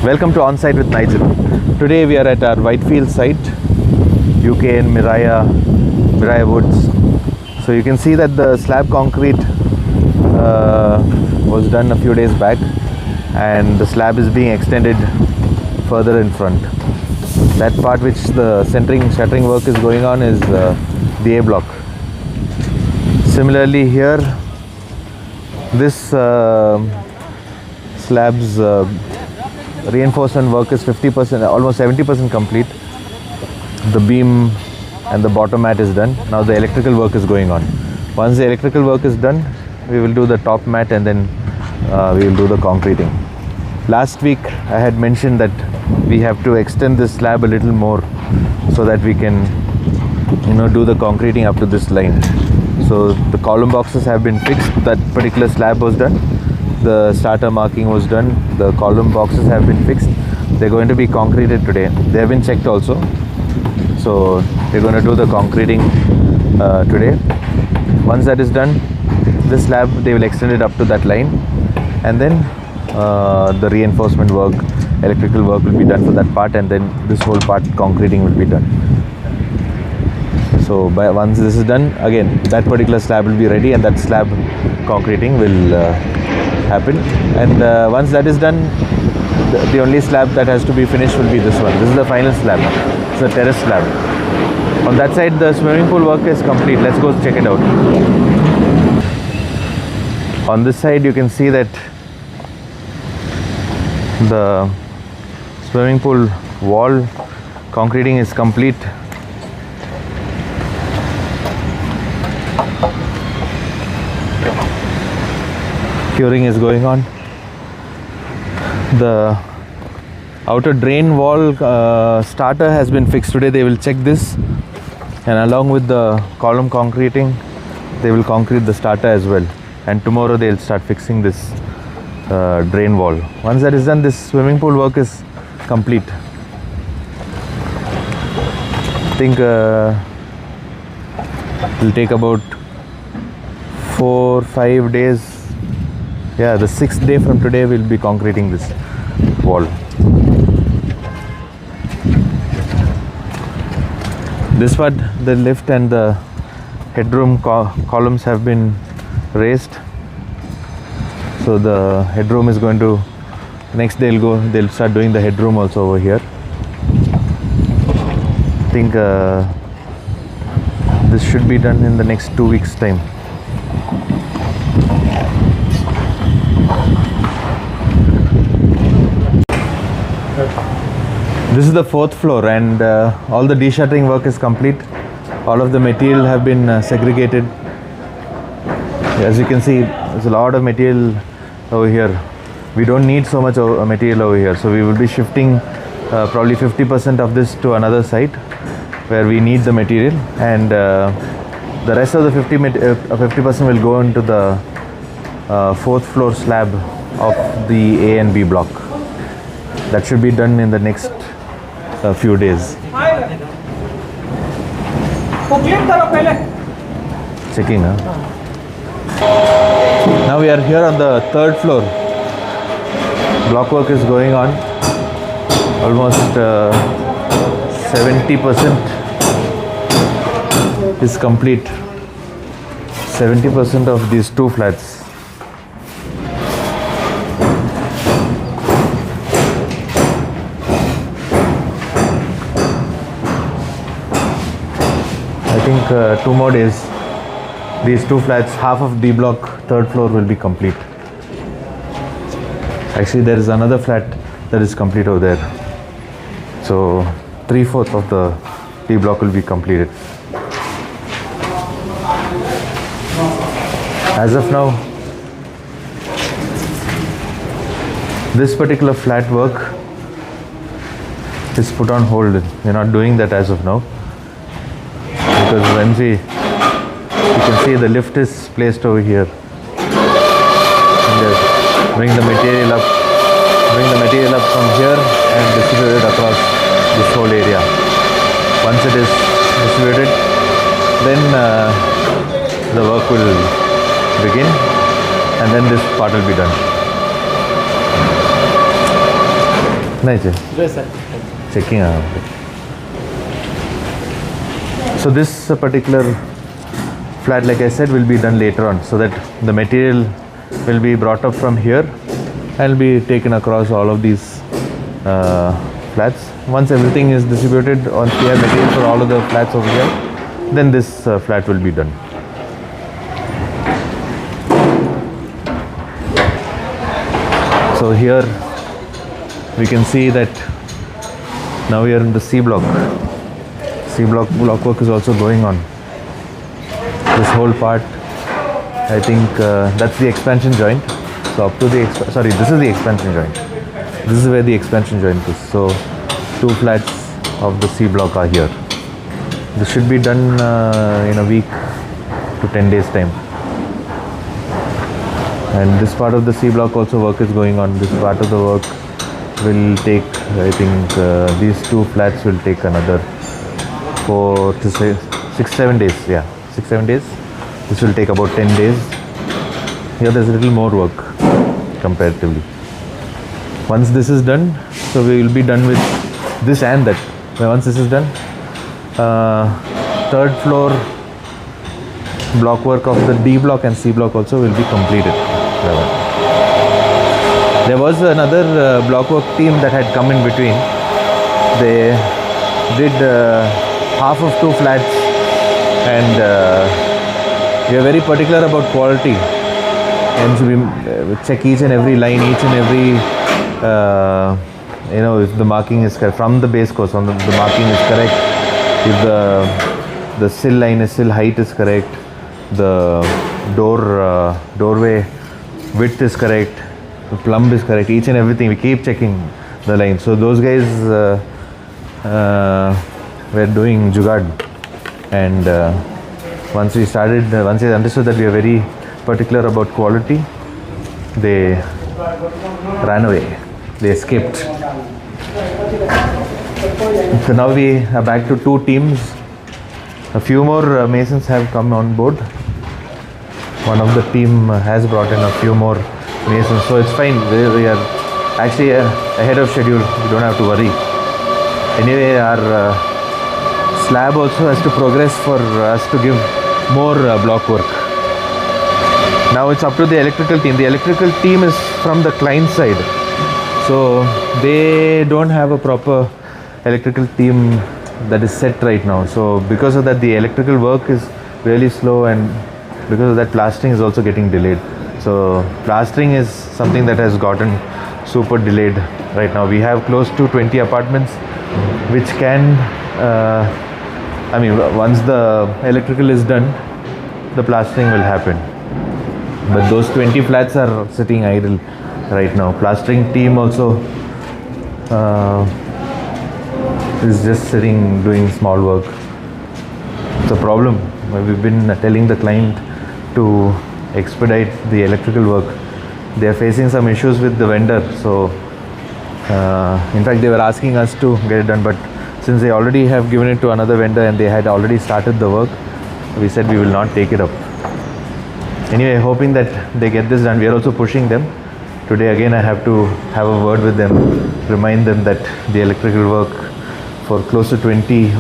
Welcome to Onsite with Nigel. Today we are at our Whitefield site, UK in Miraya Woods. So you can see that the slab concrete was done a few days back, and the slab is being extended further in front. That part which the shuttering work is going on is the A block. Similarly here, this slab's reinforcement work is 50%, almost 70% complete. The beam and the bottom mat is done. Now the electrical work is going on. Once the electrical work is done, we will do the top mat, and then we will do the concreting. Last week I had mentioned that we have to extend this slab a little more so that we can do the concreting up to this line. So the column boxes have been fixed. That particular slab was done. The starter marking was done. The column boxes have been fixed. They're going to be concreted today. They have been checked also. So we're going to do the concreting today. Once that is done, this slab they will extend it up to that line, and then the reinforcement work, electrical work will be done for that part, and then this whole part concreting will be done. So once this is done, again that particular slab will be ready, and that slab concreting will happen. And once that is done, the only slab that has to be finished will be this one. This is the final slab. It's a terrace slab. On that side the swimming pool work is complete. Let's go check it out. On this side you can see that the swimming pool wall concreting is complete. Curing is going on. The outer drain wall starter has been fixed today. They will check this, and along with the column concreting, they will concrete the starter as well. And tomorrow they'll start fixing this drain wall. Once that is done, this swimming pool work is complete. I think it will take about 4-5 days. Yeah, the 6th day from today we'll be concreting this wall. This part, the lift and the headroom columns have been raised. So the headroom is going to, next they'll start doing the headroom also over here. I think this should be done in the next 2 weeks time. This is the 4th floor, and all the de-shuttering work is complete. All of the material have been segregated. As you can see, there's a lot of material over here. We don't need so much material over here, so we will be shifting probably 50% of this to another site where we need the material, and the rest of the 50% will go into the 4th floor slab of the A and B block. That should be done in the next few days. Checking, huh? Now we are here on the 3rd floor. Block work is going on. Almost 70% is complete. 70% of these 2 flats. I think 2 more days. These 2 flats, half of D block 3rd floor will be complete. Actually there is another flat that is complete over there. So 3/4 of the D block will be completed. As of now, this particular flat work is put on hold. We're not doing that as of now, because once you can see the lift is placed over here, and bring the material up from here and distribute it across this whole area. Once it is distributed, then the work will begin, and then this part will be done. Nigel. Yes, sir. Checking out. So this particular flat, like I said, will be done later on, so that the material will be brought up from here and be taken across all of these flats. Once everything is distributed, once we have material for all of the flats over here, then this flat will be done. So here we can see that now we are in the C block. C block work is also going on. This whole part, I think that's the expansion joint. So up to the this is the expansion joint. This is where the expansion joint is. So 2 flats of the C block are here. This should be done in a week to 10 days time. And this part of the C block also work is going on. This part of the work will take, I think these 2 flats will take another 4 to 6-7 days. Yeah, 6-7 days. This will take about 10 days. Here there's a little more work comparatively. Once this is done, so we will be done with this and that. Once this is done, 3rd floor block work of the D block and C block also will be completed. There was another block work team that had come in between. They did half of 2 flats, and we are very particular about quality, and so we check each and every line, each and every if the marking is correct from the base course, on the marking is correct, if the sill line is sill height is correct, the doorway width is correct, the plumb is correct, each and everything. We keep checking the line. So those guys were doing jugad, and once they understood that we are very particular about quality, they ran away. They escaped. So now we are back to 2 teams. A few more masons have come on board. One of the team has brought in a few more masons, so it's fine. We are actually ahead of schedule. You don't have to worry. Anyway, our slab also has to progress for us to give more block work. Now it's up to the electrical team. The electrical team is from the client side, so they don't have a proper electrical team that is set right now. So because of that, the electrical work is really slow, and because of that, plastering is also getting delayed. So plastering is something that has gotten super delayed right now. We have close to 20 apartments which can once the electrical is done, the plastering will happen, but those 20 flats are sitting idle right now. Plastering team also is just sitting doing small work. It's a problem. We've been telling the client to expedite the electrical work. They are facing some issues with the vendor, so in fact they were asking us to get it done, but since they already have given it to another vendor and they had already started the work, we said we will not take it up. Anyway, hoping that they get this done. We are also pushing them. Today again I have to have a word with them, remind them that the electrical work for close to 20,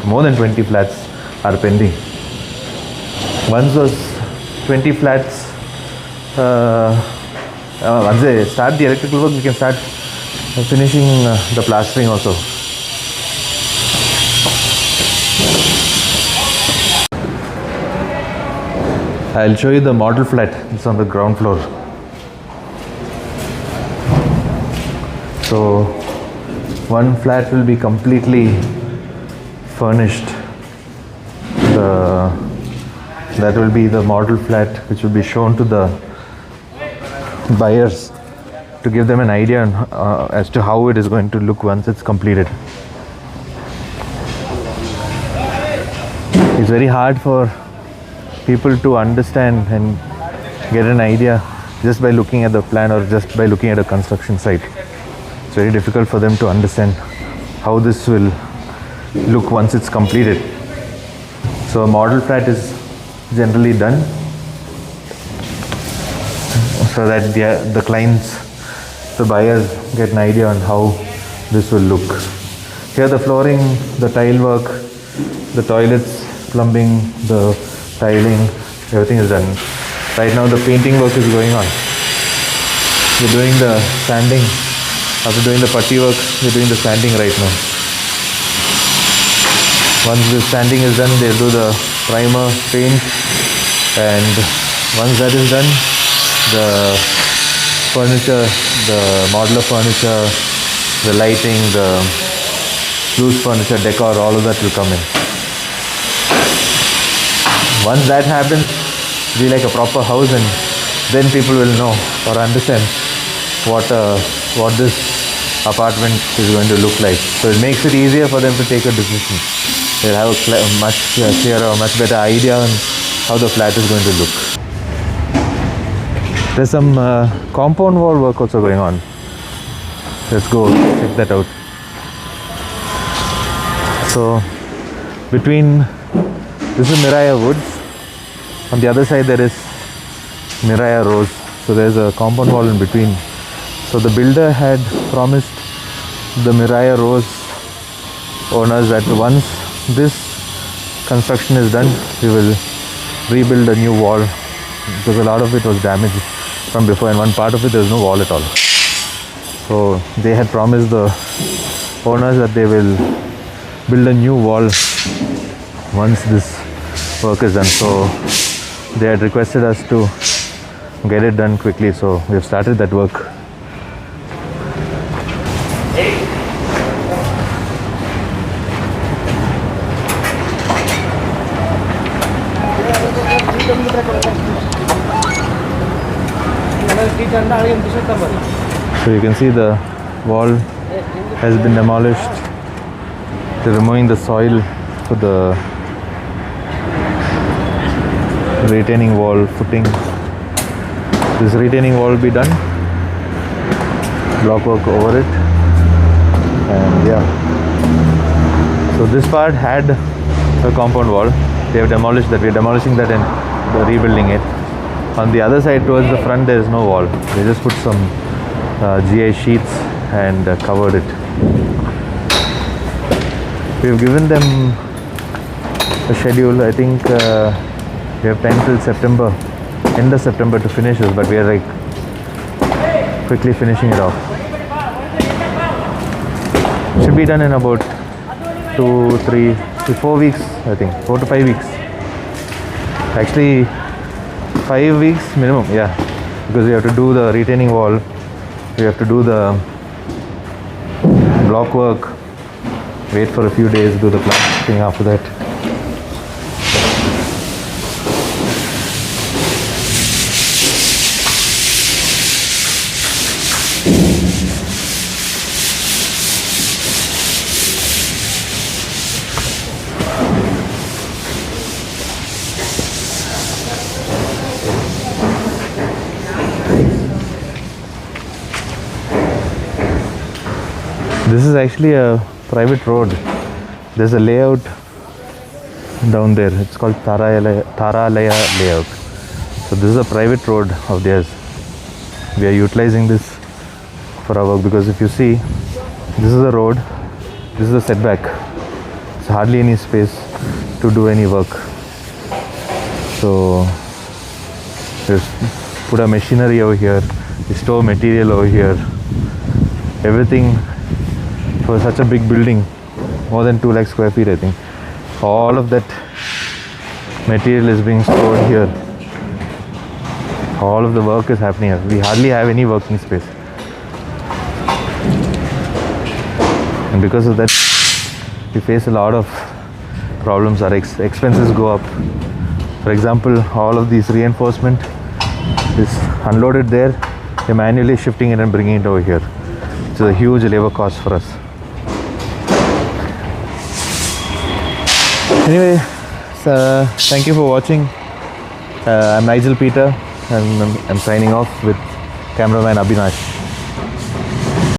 more than 20 flats are pending. Once those 20 flats, once they start the electrical work, we can start finishing the plastering also. I'll show you the model flat. It's on the ground floor. So one flat will be completely furnished. That will be the model flat, which will be shown to the buyers to give them an idea as to how it is going to look once it's completed. It's very hard for people to understand and get an idea just by looking at the plan or just by looking at a construction site. It's very difficult for them to understand how this will look once it's completed. So a model flat is generally done so that the clients the buyers get an idea on how this will look. Here the flooring, the tile work, the toilets, plumbing, the tiling, everything is done. Right now the painting work is going on. We're doing the sanding. After doing the putty work, we're doing the sanding right now. Once the sanding is done, they'll do the primer, paint, and once that is done, the furniture, the modular furniture, the lighting, the loose furniture, decor, all of that will come in. Once that happens, it'll be like a proper house, and then people will know or understand what this apartment is going to look like. So it makes it easier for them to take a decision. They'll have a much clearer, much better idea on how the flat is going to look. There's some compound wall work also going on. Let's go check that out. So between, this is Miraya Woods. On the other side there is Miraya Rose. So there's a compound wall in between. So the builder had promised the Miraya Rose owners that once this construction is done, we will rebuild a new wall, because a lot of it was damaged from before, and one part of it there was no wall at all. So they had promised the owners that they will build a new wall once this work is done. So they had requested us to get it done quickly, so we have started that work. So you can see the wall has been demolished. They're removing the soil for the retaining wall footing. This retaining wall will be done. Block work over it. And yeah. So this part had a compound wall. They have demolished that. We are demolishing that and rebuilding it. On the other side towards the front there is no wall. They just put some GI sheets and covered it. We have given them a schedule. I think we have time till September, end of September to finish this, but we are like quickly finishing it off. Should be done in about 2, 3 to 4 weeks, I think, 4 to 5 weeks. Actually 5 weeks minimum, yeah, because we have to do the retaining wall, we have to do the block work, wait for a few days, do the plastering after that. This is actually a private road. There's a layout down there. It's called Taralaya layout. So this is a private road of theirs. We are utilizing this for our work, because if you see, this is the road, this is the setback. There's hardly any space to do any work. So just put a machinery over here, we store material over here. Everything for such a big building, more than 2 lakh square feet I think. All of that material is being stored here. All of the work is happening here. We hardly have any working space. And because of that, we face a lot of problems. Our expenses go up. For example, all of these reinforcement is unloaded there. They're manually shifting it and bringing it over here. It's a huge labor cost for us. Anyway, thank you for watching. I'm Nigel Peter, and I'm signing off with cameraman Abhinash.